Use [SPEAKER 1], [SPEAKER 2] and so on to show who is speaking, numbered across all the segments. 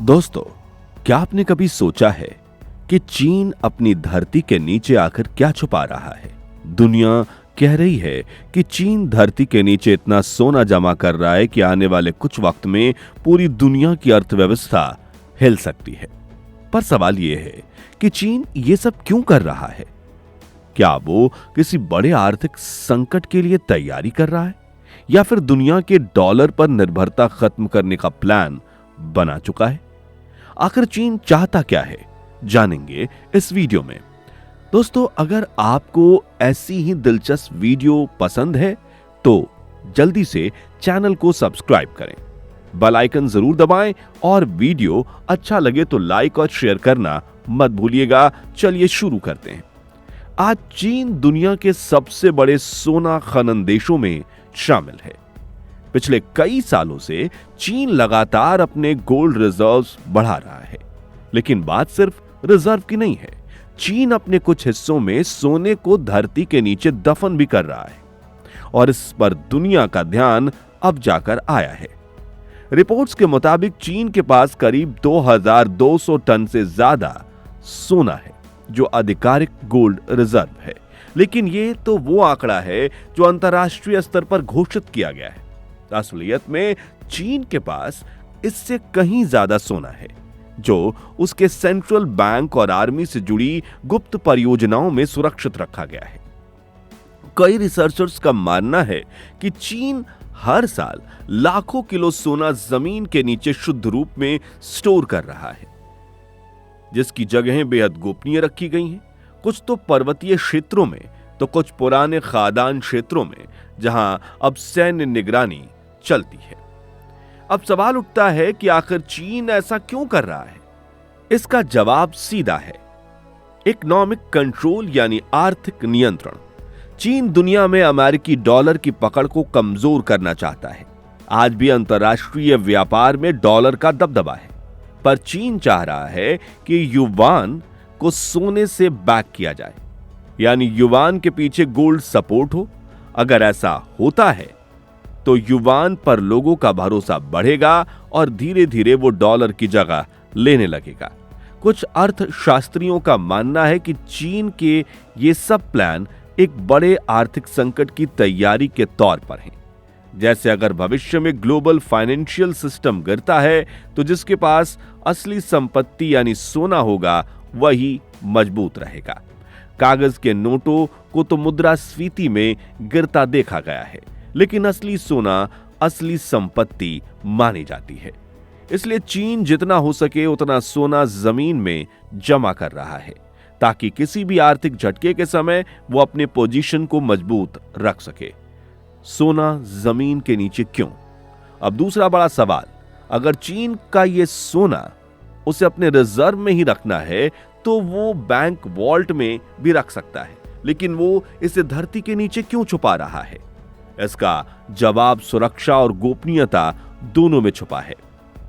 [SPEAKER 1] दोस्तों, क्या आपने कभी सोचा है कि चीन अपनी धरती के नीचे आखिर क्या छुपा रहा है? दुनिया कह रही है कि चीन धरती के नीचे इतना सोना जमा कर रहा है कि आने वाले कुछ वक्त में पूरी दुनिया की अर्थव्यवस्था हिल सकती है। पर सवाल यह है कि चीन ये सब क्यों कर रहा है? क्या वो किसी बड़े आर्थिक संकट के लिए तैयारी कर रहा है या फिर दुनिया के डॉलर पर निर्भरता खत्म करने का प्लान बना चुका है? आखिर चीन चाहता क्या है, जानेंगे इस वीडियो में। दोस्तों, अगर आपको ऐसी ही दिलचस्प वीडियो पसंद है तो जल्दी से चैनल को सब्सक्राइब करें, बेल आइकन जरूर दबाएं और वीडियो अच्छा लगे तो लाइक और शेयर करना मत भूलिएगा। चलिए शुरू करते हैं। आज चीन दुनिया के सबसे बड़े सोना खनन देशों में शामिल है। पिछले कई सालों से चीन लगातार अपने गोल्ड रिजर्व्स बढ़ा रहा है, लेकिन बात सिर्फ रिजर्व की नहीं है। चीन अपने कुछ हिस्सों में सोने को धरती के नीचे दफन भी कर रहा है और इस पर दुनिया का ध्यान अब जाकर आया है। रिपोर्ट्स के मुताबिक चीन के पास करीब 2200 टन से ज्यादा सोना है जो आधिकारिक गोल्ड रिजर्व है, लेकिन ये तो वो आंकड़ा है जो अंतर्राष्ट्रीय स्तर पर घोषित किया गया है। असलियत में चीन के पास इससे कहीं ज्यादा सोना है जो उसके सेंट्रल बैंक और आर्मी से जुड़ी गुप्त परियोजनाओं में सुरक्षित रखा गया है। कई रिसर्चर्स का मानना है कि चीन हर साल लाखों किलो सोना जमीन के नीचे शुद्ध रूप में स्टोर कर रहा है, जिसकी जगहें बेहद गोपनीय रखी गई हैं। कुछ तो पर्वतीय क्षेत्रों में तो कुछ पुराने खादान क्षेत्रों में, जहां अब सैन्य निगरानी चलती है। अब सवाल उठता है कि आखिर चीन ऐसा क्यों कर रहा है? इसका जवाब सीधा है, इकोनॉमिक कंट्रोल यानी आर्थिक नियंत्रण। चीन दुनिया में अमेरिकी डॉलर की पकड़ को कमजोर करना चाहता है। आज भी अंतर्राष्ट्रीय व्यापार में डॉलर का दबदबा है, पर चीन चाह रहा है कि युवान को सोने से बैक किया जाए, यानी युवान के पीछे गोल्ड सपोर्ट हो। अगर ऐसा होता है तो युवान पर लोगों का भरोसा बढ़ेगा और धीरे धीरे वो डॉलर की जगह लेने लगेगा। कुछ अर्थशास्त्रियों का मानना है कि चीन के ये सब प्लान एक बड़े आर्थिक संकट की तैयारी के तौर पर हैं। जैसे अगर भविष्य में ग्लोबल फाइनेंशियल सिस्टम गिरता है तो जिसके पास असली संपत्ति यानी सोना होगा वही मजबूत रहेगा। कागज के नोटों को तो मुद्रास्फीति में गिरता देखा गया है, लेकिन असली सोना असली संपत्ति मानी जाती है। इसलिए चीन जितना हो सके उतना सोना जमीन में जमा कर रहा है ताकि किसी भी आर्थिक झटके के समय वो अपने पोजीशन को मजबूत रख सके। सोना जमीन के नीचे क्यों? अब दूसरा बड़ा सवाल, अगर चीन का ये सोना उसे अपने रिजर्व में ही रखना है तो वो बैंक वॉल्ट में भी रख सकता है, लेकिन वो इसे धरती के नीचे क्यों छुपा रहा है? इसका जवाब सुरक्षा और गोपनीयता दोनों में छुपा है।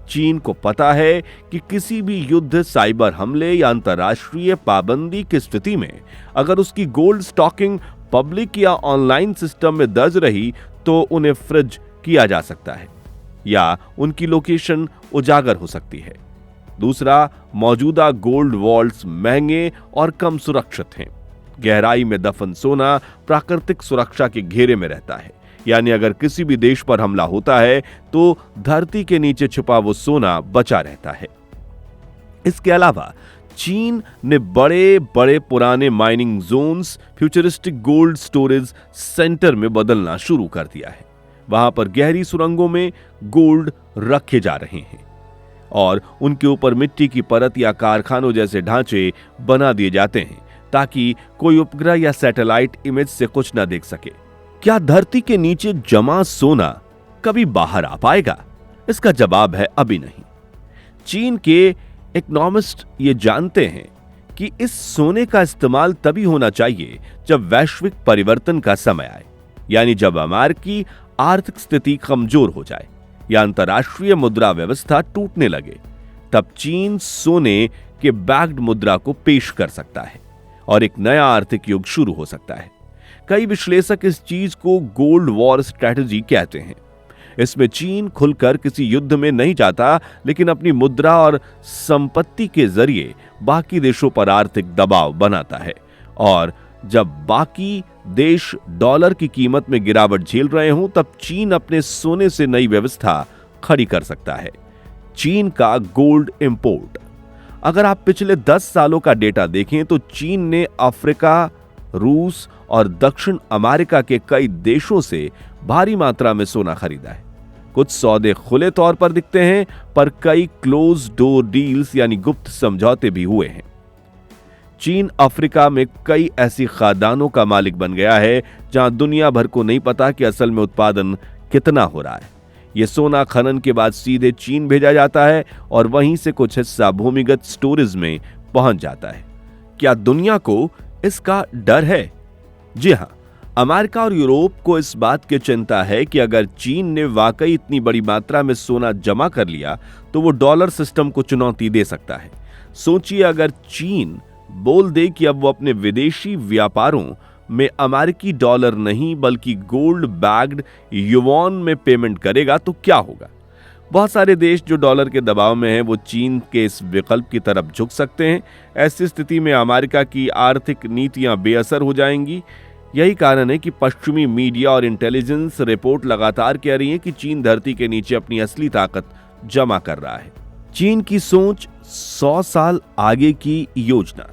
[SPEAKER 1] चीन को पता है कि किसी भी युद्ध, साइबर हमले या अंतर्राष्ट्रीय पाबंदी की स्थिति में अगर उसकी गोल्ड स्टॉकिंग पब्लिक या ऑनलाइन सिस्टम में दर्ज रही तो उन्हें फ्रिज किया जा सकता है या उनकी लोकेशन उजागर हो सकती है। दूसरा, मौजूदा गोल्ड वॉल्ट्स महंगे और कम सुरक्षित हैं। गहराई में दफन सोना प्राकृतिक सुरक्षा के घेरे में रहता है, यानी अगर किसी भी देश पर हमला होता है तो धरती के नीचे छुपा वो सोना बचा रहता है। इसके अलावा चीन ने बड़े बड़े पुराने mining zones futuristic gold storage centre में बदलना शुरू कर दिया है। वहां पर गहरी सुरंगों में गोल्ड रखे जा रहे हैं और उनके ऊपर मिट्टी की परत या कारखानों जैसे ढांचे बना दिए जाते हैं ताकि कोई उपग्रह या सैटेलाइट इमेज से कुछ न देख सके। क्या धरती के नीचे जमा सोना कभी बाहर आ पाएगा? इसका जवाब है अभी नहीं। चीन के इकोनॉमिस्ट ये जानते हैं कि इस सोने का इस्तेमाल तभी होना चाहिए जब वैश्विक परिवर्तन का समय आए, यानी जब अमेरिकी आर्थिक स्थिति कमजोर हो जाए या अंतर्राष्ट्रीय मुद्रा व्यवस्था टूटने लगे। तब चीन सोने के बैक्ड मुद्रा को पेश कर सकता है और एक नया आर्थिक युग शुरू हो सकता है। कई विश्लेषक इस चीज को गोल्ड वॉर स्ट्रेटजी कहते हैं। इसमें चीन खुलकर किसी युद्ध में नहीं जाता, लेकिन अपनी मुद्रा और संपत्ति के जरिए बाकी देशों पर आर्थिक दबाव बनाता है। और जब बाकी देश डॉलर की कीमत में गिरावट झेल रहे हों, तब चीन अपने सोने से नई व्यवस्था खड़ी कर सकता है। चीन का गोल्ड इंपोर्ट। अगर आप पिछले 10 सालों का डेटा देखें तो चीन ने अफ्रीका, रूस और दक्षिण अमेरिका के कई देशों से भारी मात्रा में सोना खरीदा है। कुछ सौदे खुले तौर पर दिखते हैं, पर कई क्लोज डोर डील्स यानी गुप्त समझौते भी हुए हैं। चीन अफ्रीका में कई ऐसी खादानों का मालिक बन गया है जहां दुनिया भर को नहीं पता कि असल में उत्पादन कितना हो रहा है। यह सोना खनन के बाद सीधे चीन भेजा जाता है और वहीं से कुछ हिस्सा भूमिगत स्टोरेज में पहुंच जाता है। क्या दुनिया को इसका डर है? जी हां, अमेरिका और यूरोप को इस बात की चिंता है कि अगर चीन ने वाकई इतनी बड़ी मात्रा में सोना जमा कर लिया तो वो डॉलर सिस्टम को चुनौती दे सकता है। सोचिए, अगर चीन बोल दे कि अब वो अपने विदेशी व्यापारों में अमेरिकी डॉलर नहीं बल्कि गोल्ड बैग्ड युवान में पेमेंट करेगा तो क्या होगा? बहुत सारे देश जो डॉलर के दबाव में हैं वो चीन के इस विकल्प की तरफ झुक सकते हैं। ऐसी स्थिति में अमेरिका की आर्थिक नीतियां बेअसर हो जाएंगी। यही कारण है कि पश्चिमी मीडिया और इंटेलिजेंस रिपोर्ट लगातार कह रही है कि चीन धरती के नीचे अपनी असली ताकत जमा कर रहा है। चीन की सोच 100 साल आगे की योजना।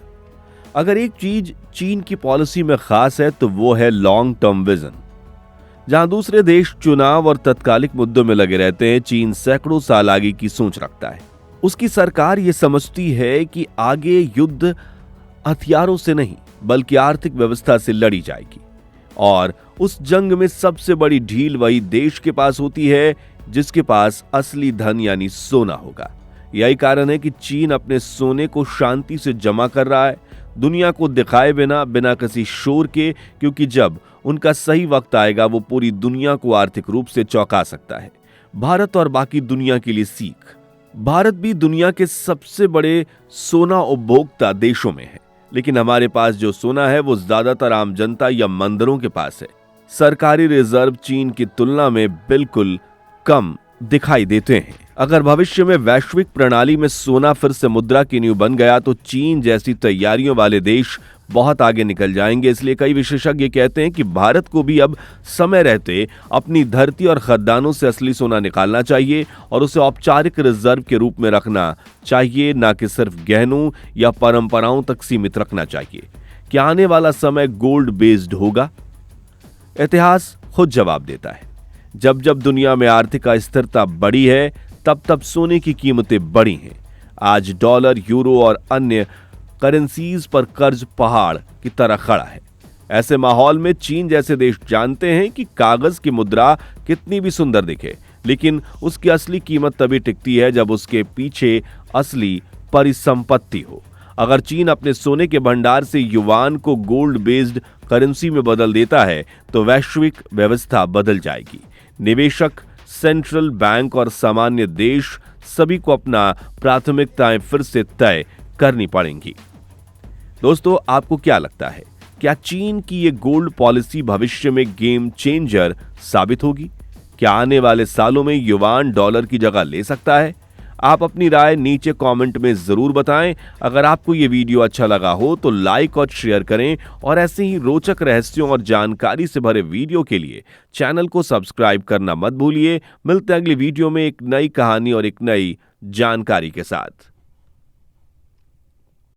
[SPEAKER 1] अगर एक चीज चीन की पॉलिसी में खास है तो वो है लॉन्ग टर्म विजन। जहां दूसरे देश चुनाव और तत्कालिक मुद्दों में लगे रहते हैं, चीन सैकड़ों साल आगे की सोच रखता है। उसकी सरकार ये समझती है कि आगे युद्ध हथियारों से नहीं बल्कि आर्थिक व्यवस्था से लड़ी जाएगी, और उस जंग में सबसे बड़ी ढील वही देश के पास होती है जिसके पास असली धन यानी सोना होगा। यही कारण है कि चीन अपने सोने को शांति से जमा कर रहा है, दुनिया को दिखाए बिना किसी शोर के, क्योंकि जब उनका सही वक्त आएगा वो पूरी दुनिया को आर्थिक रूप से चौंका सकता है। भारत और बाकी दुनिया के लिए सीख। भारत भी दुनिया के सबसे बड़े सोना उपभोक्ता देशों में है, लेकिन हमारे पास जो सोना है वो ज्यादातर आम जनता या मंदिरों के पास है। सरकारी रिजर्व चीन की तुलना में बिल्कुल कम दिखाई देते हैं। अगर भविष्य में वैश्विक प्रणाली में सोना फिर से मुद्रा की नींव बन गया तो चीन जैसी तैयारियों वाले देश बहुत आगे निकल जाएंगे। इसलिए कई विशेषज्ञ कहते हैं कि भारत को भी अब समय रहते अपनी धरती और खदानों से असली सोना निकालना चाहिए और उसे औपचारिक रिजर्व के रूप में रखना चाहिए, न कि सिर्फ गहनों या परंपराओं तक सीमित रखना चाहिए। क्या आने वाला समय गोल्ड बेस्ड होगा? इतिहास खुद जवाब देता है। जब जब दुनिया में आर्थिक अस्थिरता बढ़ी है तब तब सोने की कीमतें बढ़ी हैं। आज डॉलर, यूरो और अन्य करेंसीज पर कर्ज पहाड़ की तरह खड़ा है। ऐसे माहौल में चीन जैसे देश जानते हैं कि कागज की मुद्रा कितनी भी सुंदर दिखे, लेकिन उसकी असली कीमत तभी टिकती है जब उसके पीछे असली परिसंपत्ति हो। अगर चीन अपने सोने के भंडार से युवान को गोल्ड बेस्ड करेंसी में बदल देता है तो वैश्विक व्यवस्था बदल जाएगी। निवेशक, सेंट्रल बैंक और सामान्य देश सभी को अपना प्राथमिकताएं फिर से तय करनी पड़ेंगी। दोस्तों, आपको क्या लगता है? क्या चीन की ये गोल्ड पॉलिसी भविष्य में गेम चेंजर साबित होगी? क्या आने वाले सालों में युवान डॉलर की जगह ले सकता है? आप अपनी राय नीचे कमेंट में जरूर बताएं। अगर आपको ये वीडियो अच्छा लगा हो तो लाइक और शेयर करें, और ऐसे ही रोचक रहस्यों और जानकारी से भरे वीडियो के लिए चैनल को सब्सक्राइब करना मत भूलिए। मिलते हैं अगली वीडियो में एक नई कहानी और एक नई जानकारी के साथ।